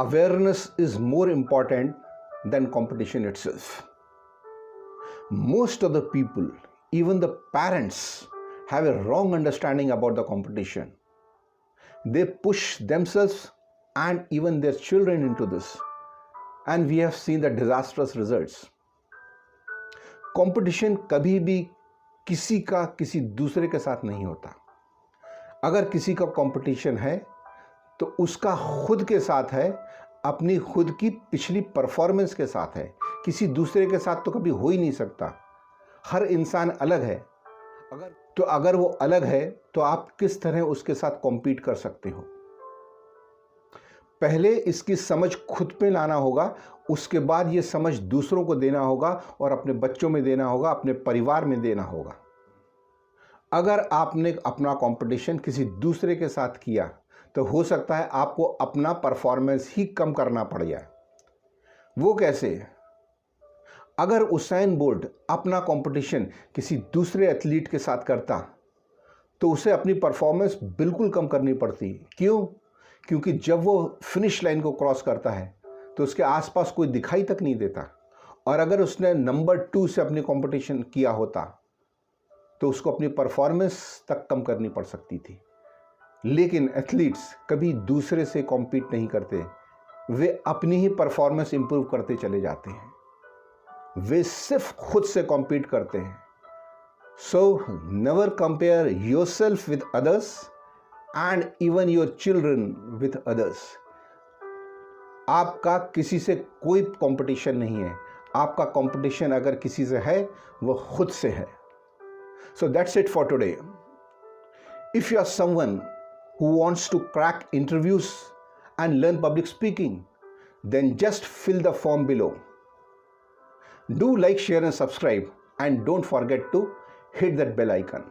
awareness is more important than competition itself. Most of the people, even the parents, have a wrong understanding about the competition. They push themselves and even their children into this, and we have seen the disastrous results. Competition कभी भी किसी का किसी दूसरे के साथ नहीं होता. अगर किसी का कंपटीशन है तो उसका खुद के साथ है, अपनी खुद की पिछली परफॉर्मेंस के साथ है. किसी दूसरे के साथ तो कभी हो ही नहीं सकता. हर इंसान अलग है. अगर वो अलग है तो आप किस तरह उसके साथ कॉम्पीट कर सकते हो. पहले इसकी समझ खुद पे लाना होगा, उसके बाद ये समझ दूसरों को देना होगा और अपने बच्चों में देना होगा, अपने परिवार में देना होगा. अगर आपने अपना कंपटीशन किसी दूसरे के साथ किया तो हो सकता है आपको अपना परफॉर्मेंस ही कम करना पड़ जाए. वो कैसे? अगर उसैन बोल्ट अपना कंपटीशन किसी दूसरे एथलीट के साथ करता तो उसे अपनी परफॉर्मेंस बिल्कुल कम करनी पड़ती. क्यों? क्योंकि जब वो फिनिश लाइन को क्रॉस करता है तो उसके आसपास कोई दिखाई तक नहीं देता. और अगर उसने नंबर 2 से अपनी कंपटीशन किया होता तो उसको अपनी परफॉर्मेंस तक कम करनी पड़ सकती थी. लेकिन एथलीट्स कभी दूसरे से कॉम्पीट नहीं करते. वे अपनी ही परफॉर्मेंस इंप्रूव करते चले जाते हैं. वे सिर्फ खुद से कॉम्पीट करते हैं. So never compare yourself with others and even your children with others. आपका किसी से कोई कंपटीशन नहीं है. आपका कंपटीशन अगर किसी से है वो खुद से है. So that's it for today. If you are someone who wants to crack interviews and learn public speaking, then just fill the form below. Do like, share and subscribe, and don't forget to hit that bell icon.